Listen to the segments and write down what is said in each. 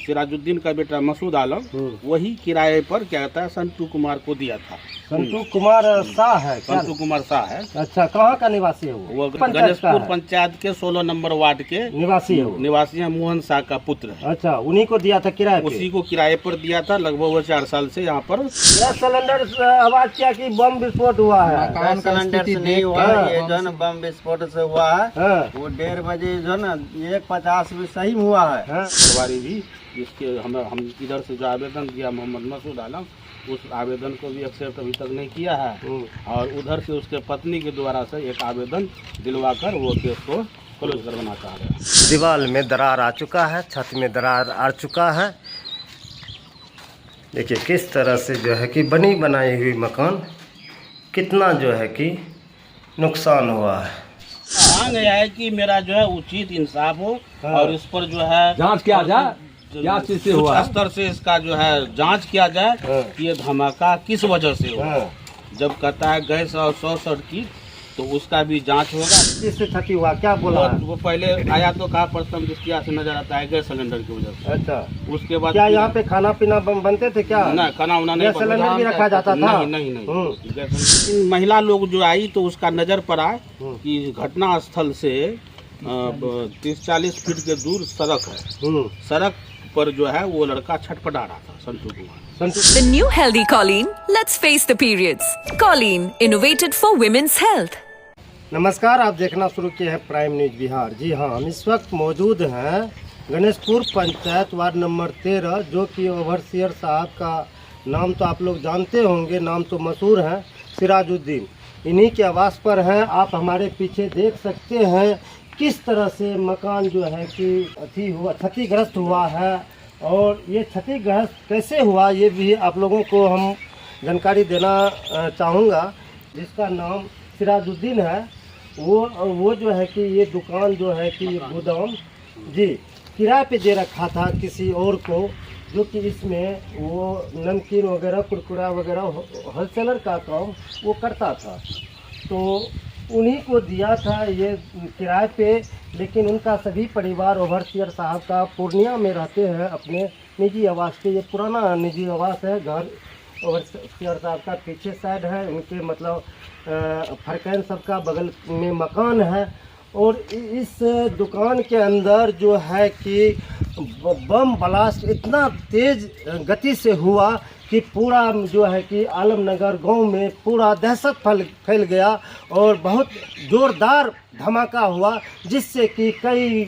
सिराजुद्दीन का बेटा मसूद आलम वही किराए पर क्या कहता है संतू कुमार को दिया था। संतू कुमार शाह है क्या? संतू कुमार शाह है। अच्छा, कहाँ का निवासी है वो? गणेशपुर पंचायत के 16 नंबर वार्ड के निवासी है वो। निवासी है, मोहन शाह का पुत्र है। अच्छा, उन्हीं को दिया था किराए पे? उसी को किराए पर दिया था। लगभग वो 4 साल से यहाँ पर। गैस सिलेंडर आवाज क्या कि बम विस्फोट हुआ है? गैस सिलेंडर से नहीं हुआ, ये जो है बम विस्फोट से हुआ है। वो 1:30 बजे जो है ना 1:50 में सही हुआ है। पटवारी भी इसके हम इधर से जो आवेदन दिया मोहम्मद मसूद आलम, उस आवेदन को भी एक्सेप्ट अभी तक नहीं किया है। और उधर से उसके पत्नी के द्वारा से एक आवेदन दिलवाकर वो केस को क्लोज करवाना चाह रहे हैं। दीवार में दरार आ चुका है, छत में दरार आ चुका है। देखिए किस तरह से जो है कि बनी बनाई हुई मकान कितना जो है कि नुकसान हुआ है। मांग यह है कि मेरा जो है उचित इंसाफ हो और इस पर जो है जांच किया जाए, क्या चीज से हुआ, स्तर से इसका जो है जांच किया जाए कि ये धमाका किस वजह से हुआ। जब कहता है गैस और शॉर्ट सर्किट तो उसका भी जांच होगा। किससे क्षति हुआ क्या बोला? वो पहले आया तो कहा प्रथम दृष्टिया से नजर आता है गैस सिलेंडर की वजह से। अच्छा, उसके बाद क्या यहाँ पे खाना पीना बनते थे क्या? ना, खाना उना नहीं, सिलेंडर भी रखा जाता था? नहीं। महिला लोग जो आई तो उसका नजर पड़ा कि घटना स्थल से 30-40 फीट के दूर सड़क है। सड़क पर जो है वो लड़का छटपटा रहा था, Santu Kumar. The new healthy Colleen. Let's face the periods. Colleen, innovated for women's health. नमस्कार, आप देखना शुरू किए हैं प्राइम न्यूज बिहार। जी हाँ, हम इस वक्त मौजूद हैं गणेशपुर पंचायत वार्ड नंबर 13, जो कि ओवरसियर साहब का नाम तो आप लोग जानते होंगे, नाम तो मशहूर हैं, सिराजुद्दीन। इन्हीं के आवास पर हैं। आप हमारे पीछे देख सकते हैं किस तरह से मकान जो है कि क्षतिग्रस्त हुआ है। और ये क्षतिग्रस्त कैसे हुआ ये भी आप लोगों को हम जानकारी देना चाहूँगा। जिसका नाम सिराजुद्दीन है, वो जो है कि ये दुकान जो है कि गोदाम जी किराए पे दे रखा था किसी और को, जो कि इसमें वो नमकीन वगैरह कुरकुरा वगैरह होलसेलर का काम वो करता था। तो उन्हीं को दिया था ये किराए पे। लेकिन उनका सभी परिवार ओवरसियर साहब का पूर्णिया में रहते हैं अपने निजी आवास पे। ये पुराना निजी आवास है। घर ओवरसियर साहब का पीछे साइड है, उनके मतलब फरकैन सबका बगल में मकान है। और इस दुकान के अंदर जो है कि बम ब्लास्ट इतना तेज़ गति से हुआ कि पूरा जो है कि आलमनगर गांव में पूरा दहशत फैल गया और बहुत ज़ोरदार धमाका हुआ, जिससे कि कई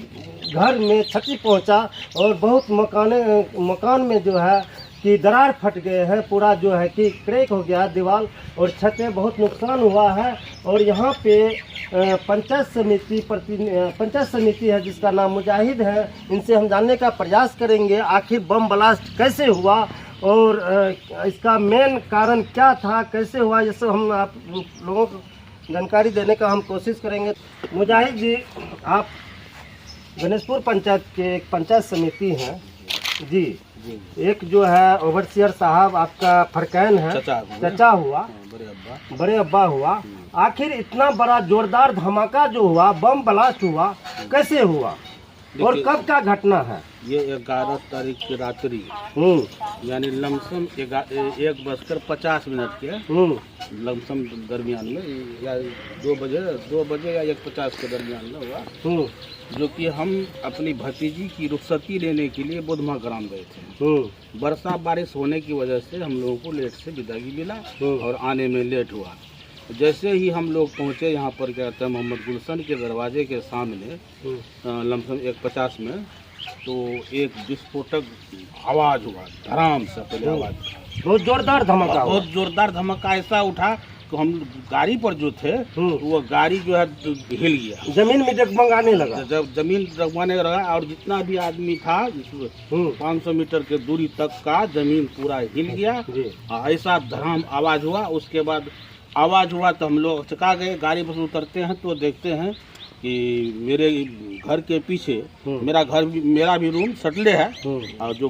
घर में क्षति पहुंचा और बहुत मकान में जो है कि दरार फट गए हैं। पूरा जो है कि क्रैक हो गया दीवार और छत में बहुत नुकसान हुआ है। और यहाँ पे पंचायत समिति है जिसका नाम मुजाहिद है। इनसे हम जानने का प्रयास करेंगे आखिर बम ब्लास्ट कैसे हुआ और इसका मेन कारण क्या था, कैसे हुआ, ये सब हम आप लोगों को जानकारी देने का हम कोशिश करेंगे। मुजाहिद जी, आप गणेशपुर पंचायत के एक पंचायत समिति हैं जी। एक जो है ओवरसियर साहब आपका फरकैन है, चचा हुआ, बड़े अब्बा हुआ। आखिर इतना बड़ा जोरदार धमाका जो हुआ, बम ब्लास्ट हुआ, कैसे हुआ और कब का घटना है? ये 11 तारीख की रात्रि यानी लमसम 1:50 के लमसम दरमियान में, या 2 बजे या 1:50 के दरमियान में हुआ। जो कि हम अपनी भतीजी की रुखसती लेने के लिए बुधमा ग्राम गए थे। बरसा बारिश होने की वजह से हम लोगों को लेट से विदाई मिला और आने में लेट हुआ। जैसे ही हम लोग पहुँचे यहाँ पर क्या कहते हैं मोहम्मद गुलशन के दरवाजे के सामने लमसम 1:50 में, तो एक विस्फोटक आवाज़ हुआ, धड़ाम से पहले आवाज़, बहुत जोरदार धमाका, बहुत जोरदार धमाका ऐसा उठा तो हम गाड़ी पर जो थे वो गाड़ी जो है हिल गया, जमीन में डगमगाने लगा। जब जमीन डगमगाने लगा और जितना भी आदमी था 500 मीटर के दूरी तक का जमीन पूरा हिल गया। ऐसा धड़ाम आवाज़ हुआ। उसके बाद आवाज़ हुआ तो हम लोग चका गए, गाड़ी पर उतरते हैं तो देखते हैं कि मेरे घर के पीछे मेरा भी रूम सटले है। और जो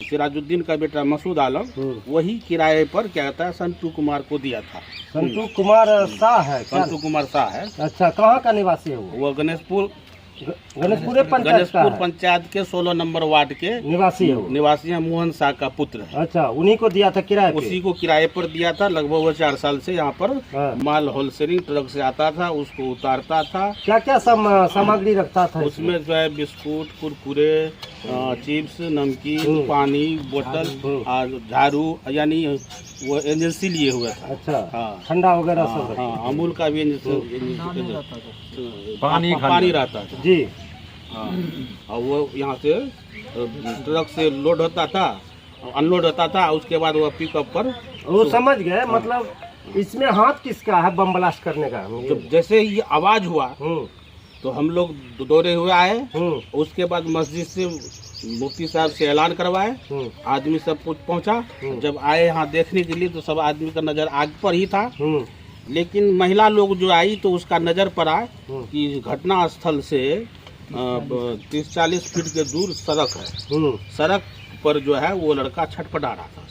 सिराजुद्दीन का बेटा मसूद आलम वही किराए पर क्या कहता है संतू कुमार को दिया था। संतू कुमार शाह है क्या? संतू कुमार शाह है। अच्छा, कहाँ का निवासी है वो? गणेशपुर गणेशपुर पंचायत का गणेशपुर है? पंचायत के 16 नंबर वार्ड के निवासी है वो? निवासी हैं, मोहन शाह का पुत्र है। अच्छा, उन्हीं को दिया था किराए पे? उसी को किराए पर दिया था। लगभग वो 4 साल से यहाँ पर हाँ। माल होलसेलिंग ट्रक से आता था, उसको उतारता था। क्या क्या सामग्री रखता था उसमें जो है बिस्कुट, कुरकुरे, चिप्स, नमकीन, पानी बोतल और झाड़ू, यानी वो एजेंसी लिए हुए था। अच्छा, हाँ। ठंडा वगैरह सब? हाँ, अमूल का भी पानी रहता था जी। हाँ। और वो यहाँ से ट्रक से लोड होता था, अनलोड होता था, उसके बाद वो पिकअप पर। वो समझ गए। मतलब इसमें हाथ किसका है बम ब्लास्ट करने का? जब जैसे ये आवाज हुआ तो हम लोग दौड़े हुए आए। उसके बाद मस्जिद से मुफ्ती साहब से ऐलान करवाए, आदमी सब कुछ पहुंचा। जब आए यहाँ देखने के लिए तो सब आदमी का नजर आग पर ही था, लेकिन महिला लोग जो आई तो उसका नजर पड़ा कि घटना स्थल से 30-40 फीट के दूर सड़क है। सड़क पर जो है वो लड़का छटपटा रहा था,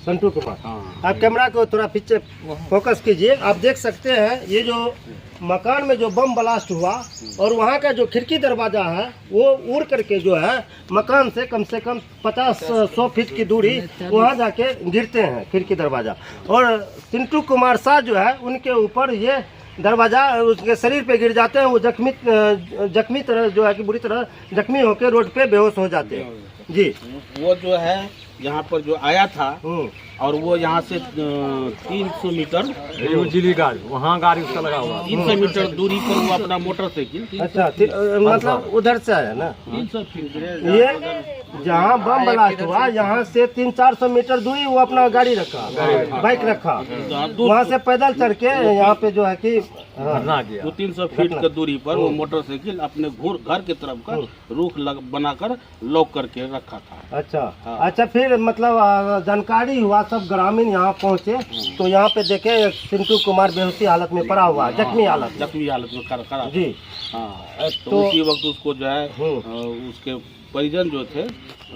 संतू कुमार। हाँ। आप कैमरा को थोड़ा पीछे फोकस कीजिए। आप देख सकते हैं ये जो मकान में जो बम ब्लास्ट हुआ और वहाँ का जो खिड़की दरवाजा है वो उड़ करके जो है मकान से कम 50-100 फीट की दूरी वहाँ जाके गिरते हैं खिड़की दरवाजा। और सिंटू कुमार शाह जो है उनके ऊपर ये दरवाजा उसके शरीर पे गिर जाते हैं। वो जख्मी तरह जो है कि बुरी तरह जख्मी होकर रोड पे बेहोश हो जाते हैं। जी। वो जो है यहाँ पर जो आया था और वो यहाँ से 300 मीटर वहाँ गाड़ी उसका लगा हुआ 300 मीटर दूरी पर वो अपना मोटरसाइकिल। अच्छा, मतलब उधर से आया ना? 300 फीट ये जहाँ बम ब्लास्ट हुआ यहाँ से 300-400 मीटर दूरी वो अपना गाड़ी रखा, बाइक रखा, वहाँ से पैदल चढ़ के यहाँ पे जो है कि 300 फीट की दूरी पर वो मोटरसाइकिल अपने घर की तरफ का रुख बनाकर लॉक करके रखा था। अच्छा। हाँ। अच्छा, फिर मतलब जानकारी हुआ, सब ग्रामीण यहाँ पहुँचे तो यहाँ पे देखे सिंटू कुमार बेहोशी हालत में पड़ा हुआ, जख्मी हालत में करा जी। हाँ, तो उसी वक्त उसको जो है उसके परिजन जो थे,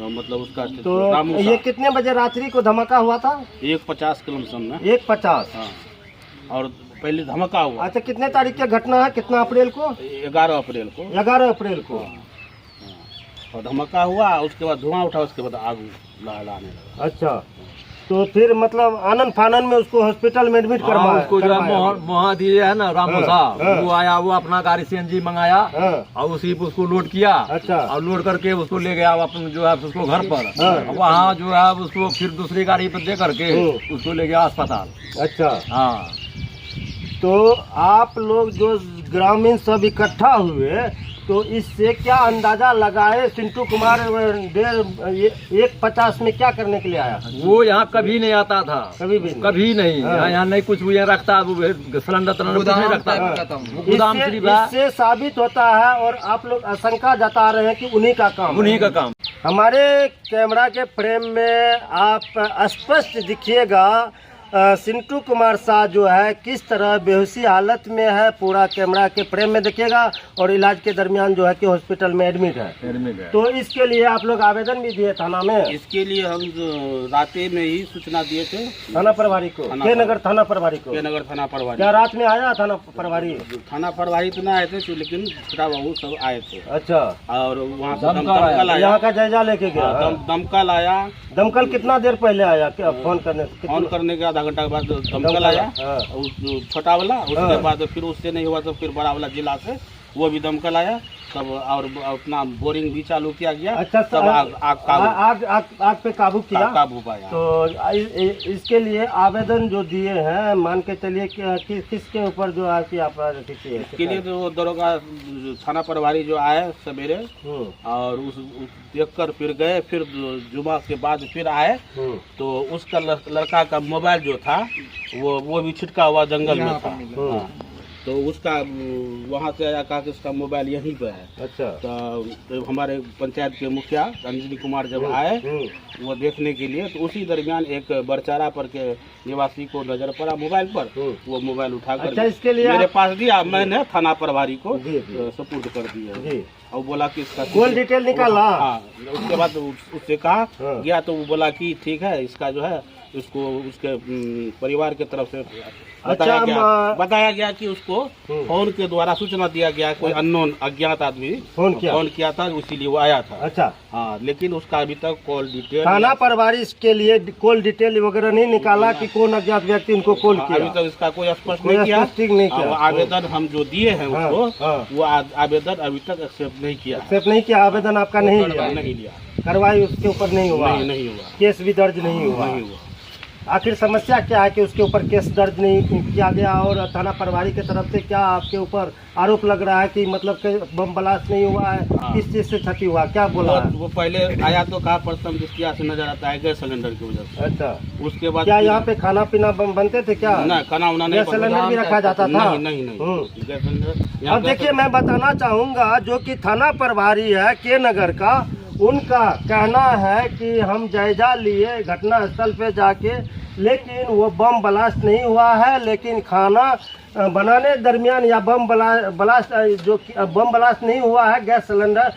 मतलब उसका तो ये कितने बजे रात्रि को धमाका हुआ था? 1:50 के लमसम में। 1:50। हाँ, और पहले धमाका हुआ। अच्छा, कितने तारीख की घटना है? कितना अप्रैल को? 11 अप्रैल को। 11 अप्रैल को। और धमाका हुआ, उसके बाद धुआं उठा, उसके बाद आग लहराने लगा। अच्छा, तो फिर मतलब आनंद फानन में उसको हॉस्पिटल में एडमिट करवाया? उसको जो है मोहादी है ना रामू साहब, वो आया, वो अपना गाड़ी CNG मंगाया और उसी पे उसको लोड किया। अच्छा। और लोड करके उसको ले गया अपन जो है उसको घर पर। वहाँ जो है उसको फिर दूसरी गाड़ी पर दे करके उसको ले गया अस्पताल। अच्छा। हाँ, तो आप लोग जो ग्रामीण सब इकट्ठा हुए तो इससे क्या अंदाजा लगाए सिंटू कुमार 1:50 में क्या करने के लिए आया? वो यहाँ कभी नहीं आता था, कभी भी नहीं? कभी नहीं। यहाँ नहीं कुछ वो यहाँ रखता, सिलेंडर कुछ नहीं रखता। गोदाम इससे साबित होता है और आप लोग आशंका जता रहे हैं कि उन्हीं का काम। हमारे कैमरा के फ्रेम में आप स्पष्ट दिखिएगा सिंटू कुमार शाह जो है किस तरह बेहोशी हालत में है, पूरा कैमरा के फ्रेम में देखिएगा। और इलाज के दरमियान जो है कि हॉस्पिटल में एडमिट है। तो इसके लिए आप लोग आवेदन भी दिए थाना में? इसके लिए हम राते में ही सूचना दिए थे थाना प्रभारी को, के नगर थाना प्रभारी को। के नगर थाना प्रभारी। क्या रात में आया थाना प्रभारी? थाना प्रभारी तो ना आए थे, लेकिन छोटा बाबू सब आए थे। अच्छा। और वहाँ से दमकल आया, यहाँ का जायजा लेके गया? दमकल आया। दमकल कितना देर पहले आया? क्या फोन करने के आधा घंटा के बाद दमकल आया, छोटा वाला। उसके बाद फिर उससे नहीं हुआ तो फिर बड़ा वाला जिला से वो भी दमकल आया तब, और अपना बोरिंग भी चालू किया गया। अच्छा, तब आग पे काबू पाया। तो इसके लिए आवेदन जो दिए हैं, मान के चलिए किसके ऊपर जो है कि आप इसके लिए तो दरोगा थाना प्रभारी जो आए सवेरे और उस देखकर फिर गए, फिर जुमा के बाद फिर आए तो उसका लड़का का मोबाइल जो था वो भी छिटका हुआ जंगल में था। तो उसका वहाँ से आया, कहा कि उसका मोबाइल यहीं पे है। अच्छा। तो हमारे पंचायत के मुखिया अंजलि कुमार जब आए वो देखने के लिए, तो उसी दरमियान एक बरचारा पर के निवासी को नजर पड़ा मोबाइल पर, वो मोबाइल उठाकर अच्छा, इसके लिए मेरे पास दिया। मैंने थाना प्रभारी को सपुर्द कर दिया और बोला कि इसका कॉल डिटेल निकाला। हाँ, उसके बाद उससे कहा गया तो वो बोला कि ठीक है, इसका जो है उसको उसके परिवार के तरफ से अच्छा, बताया गया कि उसको फोन के द्वारा सूचना दिया गया, कोई अननोन अज्ञात आदमी फोन किया था, इसीलिए वो आया था। अच्छा, हाँ, लेकिन उसका अभी तक कॉल डिटेल, थाना प्रभारी इसके लिए कॉल डिटेल वगैरह नहीं निकाला कि कौन अज्ञात व्यक्ति उनको कॉल किया? अभी तक इसका कोई स्पष्ट नहीं किया। आवेदन हम जो दिए हैं उसको, वो आवेदन अभी तक एक्सेप्ट नहीं किया। एक्सेप्ट नहीं किया, आवेदन आपका नहीं लिया, कार्रवाई उसके ऊपर नहीं हुआ, नहीं हुआ, केस भी दर्ज नहीं हुआ। आखिर समस्या क्या है कि उसके ऊपर केस दर्ज नहीं किया गया, और थाना प्रभारी की तरफ से क्या आपके ऊपर आरोप लग रहा है कि मतलब कि बम ब्लास्ट नहीं हुआ है? किस चीज से क्षति हुआ, क्या बोला? वो पहले आया तो कहा प्रथम दृष्टया से नजर आता है गैस सिलेंडर की वजह से। अच्छा, उसके बाद क्या यहाँ पे खाना पीना बनते थे क्या? ना, खाना वाना नहीं, गैस सिलेंडर भी रखा जाता था? नहीं गैस सिलेंडर। अब देखिए, मैं बताना चाहूँगा जो कि थाना प्रभारी है के नगर का, उनका कहना है कि हम जायजा लिए घटना स्थल पे जाके, लेकिन वो बम ब्लास्ट नहीं हुआ है। लेकिन खाना बनाने दरमियान या बम ब्लास्ट जो बम ब्लास्ट नहीं हुआ है, गैस सिलेंडर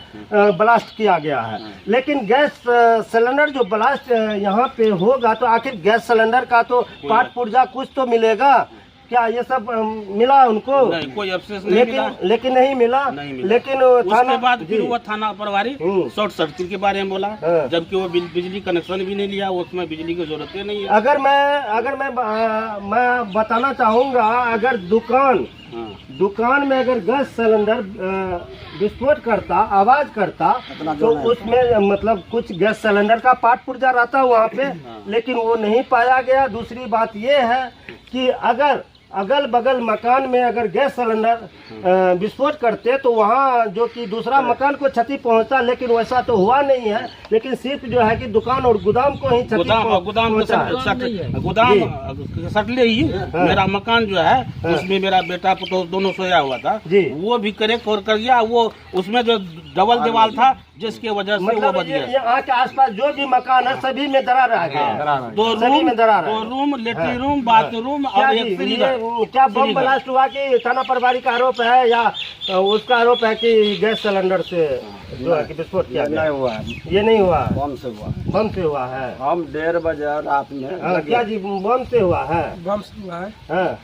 ब्लास्ट किया गया है। लेकिन गैस सिलेंडर जो ब्लास्ट यहाँ पे होगा तो आखिर गैस सिलेंडर का तो पार्ट पुर्जा कुछ तो मिलेगा क्या? ये सब मिला उनको? नहीं, कोई अफसोस नहीं मिला। लेकिन नहीं मिला। लेकिन उसके बाद फिर वो थाना प्रभारी शॉर्ट सर्किट के बारे में बोला, जबकि वो बिजली कनेक्शन भी नहीं लिया, उसमें बिजली की जरूरत ही नहीं है। अगर मैं बताना चाहूँगा, अगर दुकान में अगर गैस सिलेंडर विस्फोट करता, आवाज करता, तो उसमें मतलब कुछ गैस सिलेंडर का पार्ट पुर्जा रहता वहाँ पे, लेकिन वो नहीं पाया गया। दूसरी बात ये है कि अगर अगल बगल मकान में अगर गैस सिलेंडर विस्फोट करते तो वहाँ जो कि दूसरा मकान को क्षति पहुँचता, लेकिन वैसा तो हुआ नहीं है। लेकिन सिर्फ जो है कि दुकान और गोदाम को ही क्षति गोदाम सटले ही मेरा मकान जो है उसमें मेरा बेटा तो दोनों सोया हुआ था, वो भी करेक्ट और कर गया। वो उसमें जो डबल दीवार था जिसके वजह से वो बच गया। यहाँ के आसपास जो भी मकान है सभी में दरार आ गया, दो रूम, लेटरिन रूम, बाथरूम और एक क्या बम ब्लास्ट हुआ कि थाना प्रभारी का आरोप है या उसका आरोप है कि गैस सिलेंडर से जो है कि विस्फोट किया? नहीं हुआ, ये नहीं हुआ, बम से हुआ। बम से हुआ है। हम 1:30 बजे रात में। क्या जी, बम से हुआ है? बम से हुआ है। हाँ,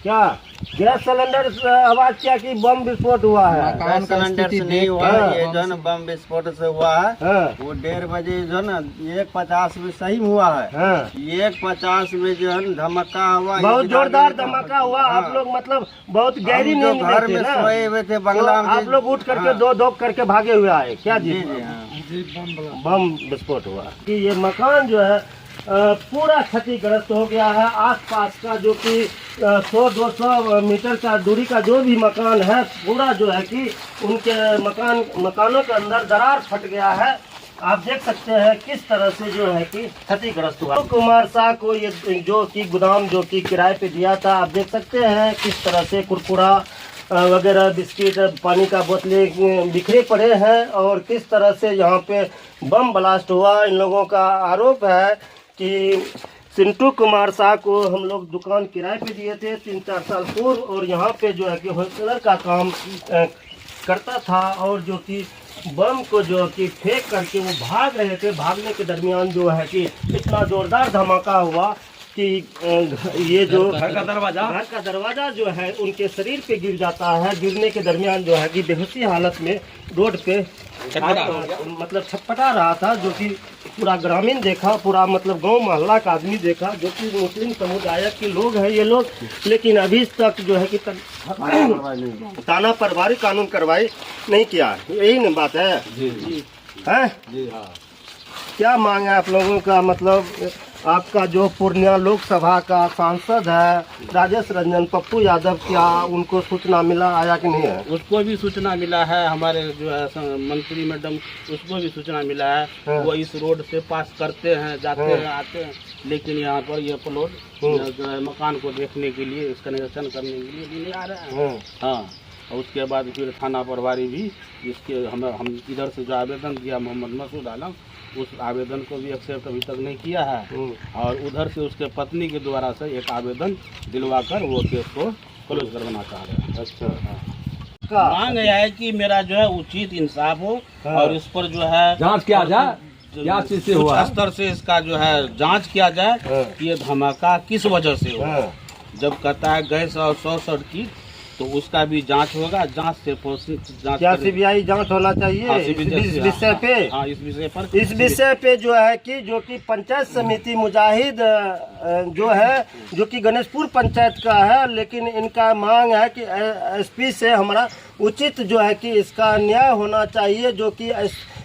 क्या गैस सिलेंडर आवाज क्या कि बम विस्फोट हुआ है? गैस सिलेंडर से नहीं हुआ, ये जो है बम विस्फोट से हुआ है। वो 1:30 बजे जो है ना 1:50 में सही हुआ है। 1:50 में जो है धमाका हुआ, बहुत जोरदार धमाका हुआ। आप लोग मतलब बहुत गहरी नींद घर में सोए हुए थे बंगला में, आप लोग उठ करके दो करके भागे हुए आए क्या जी? बम विस्फोट हुआ कि ये मकान जो है पूरा क्षतिग्रस्त हो गया है। आसपास का जो कि 100-200 मीटर का दूरी का जो भी मकान है, पूरा जो है कि उनके मकानों के अंदर दरार फट गया है। आप देख सकते हैं किस तरह से जो है कि क्षतिग्रस्त हुआ। कुमार शाह को ये जो कि गोदाम जो कि किराए पे दिया था, आप देख सकते हैं किस तरह से कुरकुरा वगैरह, बिस्किट, पानी का बोतलें बिखरे पड़े हैं, और किस तरह से यहाँ पे बम ब्लास्ट हुआ। इन लोगों का आरोप है कि चिंटू कुमार शाह को हम लोग दुकान किराए पे दिए थे 3-4 साल पूर्व, और यहाँ पे जो है कि होलसेलर का काम करता था, और जो कि बम को जो कि फेंक करके वो भाग रहे थे। भागने के दरमियान जो है कि इतना जोरदार धमाका हुआ कि ये जो घर का दरवाजा जो है उनके शरीर पे गिर जाता है। गिरने के दरमियान जो है कि बेहोशी हालत में रोड पे मतलब छटपटा रहा था, जो कि पूरा ग्रामीण देखा, पूरा मतलब गांव मोहल्ला का आदमी देखा, जो कि मुस्लिम समुदाय के लोग हैं ये लोग। लेकिन अभी तक जो है कि थाना प्रभारी कानून कार्रवाई नहीं किया। यही न बात है हैं? क्या मांग है आप लोगों का? मतलब आपका जो पूर्णिया लोकसभा का सांसद है राजेश रंजन पप्पू यादव, क्या उनको सूचना मिला आया कि नहीं है? उसको भी सूचना मिला है, हमारे जो है मंत्री मैडम, उसको भी सूचना मिला है। वो इस रोड से पास करते हैं, जाते हैं, आते हैं, लेकिन यहाँ पर ये प्लॉट जो है मकान को देखने के लिए, इसका निरीक्षण करने के लिए भी नहीं आ रहे हैं। हाँ, और उसके बाद फिर थाना प्रभारी भी इसके हम इधर से जो आवेदन दिया मोहम्मद मसूद आलम, उस आवेदन को भी एक्सेप्ट अभी तक नहीं किया है, और उधर से उसके पत्नी के द्वारा से एक आवेदन दिलवाकर वो केस को क्लोज करवाना चाह रहे हैं। अच्छा, मांग यह है कि मेरा जो है उचित इंसाफ हो, और इस पर जो है जांच किया जाए, क्या चीज से हुआ? स्तर से इसका जो है जांच किया जाए कि ये धमाका किस वजह से हुआ। जब कहता है गैस और शॉर्ट सर्किट तो उसका भी जांच होगा। जांच से जांच क्या सीबीआई जांच होना चाहिए इस विषय पे? हाँ, इस विषय पर इस विषय पे जो है कि जो कि पंचायत समिति मुजाहिद जो है जो कि गणेशपुर पंचायत का है, लेकिन इनका मांग है कि एसपी से हमारा उचित जो है कि इसका न्याय होना चाहिए,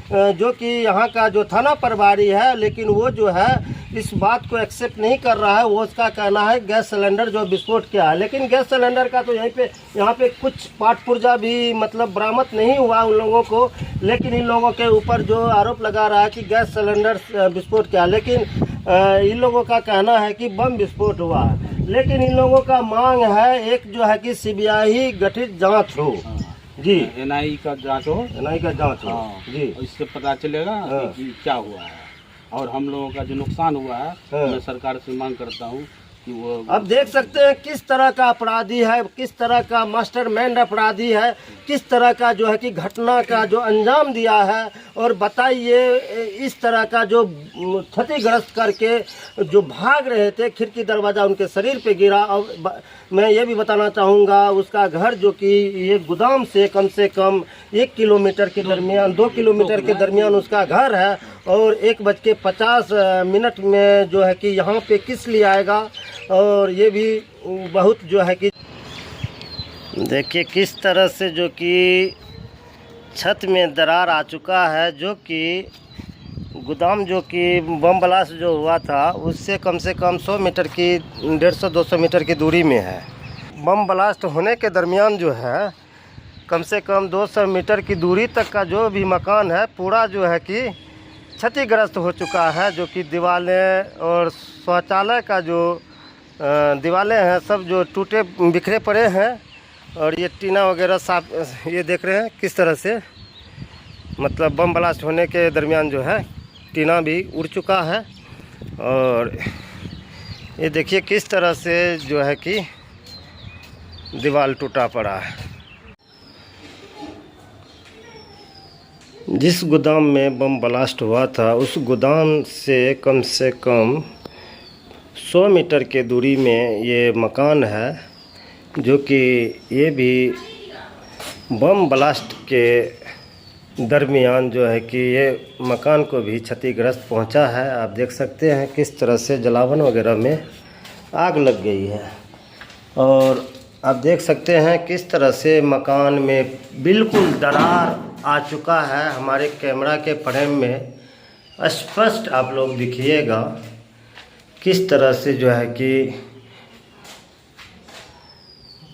जो कि यहाँ का जो थाना प्रभारी है, लेकिन वो जो है इस बात को एक्सेप्ट नहीं कर रहा है। वो उसका कहना है गैस सिलेंडर जो विस्फोट किया है, लेकिन गैस सिलेंडर का तो यहाँ पे कुछ पार्ट पुर्जा भी मतलब बरामद नहीं हुआ उन लोगों को, लेकिन इन लोगों के ऊपर जो आरोप लगा रहा है कि गैस सिलेंडर विस्फोट किया, लेकिन इन लोगों का कहना है कि बम विस्फोट हुआ है। लेकिन इन लोगों का मांग है एक जो है कि सीबीआई गठित जाँच हो जी, एनआई का जांच हो, एनआई का जांच हो जी, इससे पता चलेगा कि क्या हुआ है और हम लोगों का जो नुकसान हुआ है। मैं सरकार से मांग करता हूँ कि वो अब देख सकते हैं किस तरह का अपराधी है, किस तरह का मास्टरमाइंड अपराधी है, किस तरह का जो है कि घटना का जो अंजाम दिया है। और बताइए इस तरह का जो क्षतिग्रस्त करके जो भाग रहे थे, खिड़की दरवाज़ा उनके शरीर पे गिरा। और मैं ये भी बताना चाहूँगा उसका घर जो कि ये गोदाम से कम 1 किलोमीटर के दरमियान 2 किलोमीटर के दरमियान उसका घर है, और 1:50 में जो है कि यहाँ पे किस लिए आएगा। और ये भी बहुत जो है कि देखिए किस तरह से जो कि छत में दरार आ चुका है, जो कि गोदाम जो कि बम ब्लास्ट जो हुआ था उससे कम से कम 100 मीटर की 150-200 मीटर की दूरी में है। बम ब्लास्ट होने के दरमियान जो है कम से कम 200 मीटर की दूरी तक का जो भी मकान है पूरा जो है कि क्षतिग्रस्त हो चुका है, जो कि दीवारें और शौचालय का जो दीवारें हैं सब जो टूटे बिखरे पड़े हैं। और ये टीना वगैरह साफ ये देख रहे हैं किस तरह से मतलब बम ब्लास्ट होने के दरमियान जो है टीना भी उड़ चुका है। और ये देखिए किस तरह से जो है कि दीवार टूटा पड़ा है। जिस गोदाम में बम ब्लास्ट हुआ था उस गोदाम से कम 100 मीटर के दूरी में ये मकान है, जो कि ये भी बम ब्लास्ट के दरमियान जो है कि ये मकान को भी क्षतिग्रस्त पहुंचा है। आप देख सकते हैं किस तरह से जलावन वगैरह में आग लग गई है। और आप देख सकते हैं किस तरह से मकान में बिल्कुल दरार आ चुका है। हमारे कैमरा के फ्रेम में स्पष्ट आप लोग देखिएगा किस तरह से जो है कि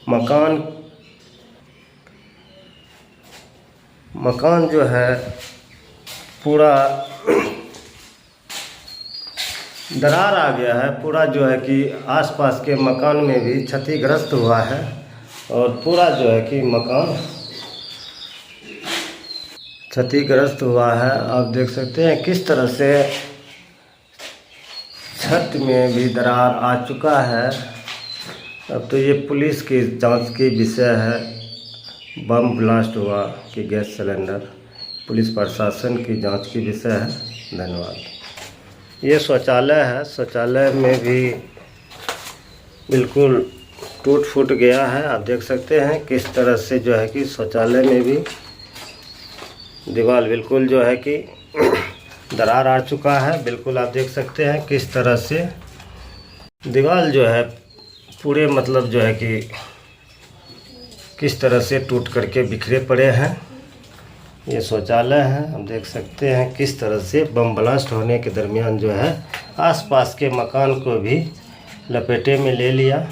मकान जो है पूरा दरार आ गया है। पूरा जो है कि आसपास के मकान में भी क्षतिग्रस्त हुआ है और पूरा जो है कि मकान क्षतिग्रस्त हुआ है। आप देख सकते हैं किस तरह से छत में भी दरार आ चुका है। अब तो ये पुलिस की जांच की विषय है, बम ब्लास्ट हुआ कि गैस सिलेंडर, पुलिस प्रशासन की जांच की विषय है। धन्यवाद। ये शौचालय है, शौचालय में भी बिल्कुल टूट फूट गया है। आप देख सकते हैं किस तरह से जो है कि शौचालय में भी दीवार बिल्कुल जो है कि दरार आ चुका है। बिल्कुल आप देख सकते हैं किस तरह से दीवार जो है पूरे मतलब जो है कि किस तरह से टूट करके बिखरे पड़े हैं। ये शौचालय है। हम देख सकते हैं किस तरह से बम ब्लास्ट होने के दरमियान जो है आसपास के मकान को भी लपेटे में ले लिया।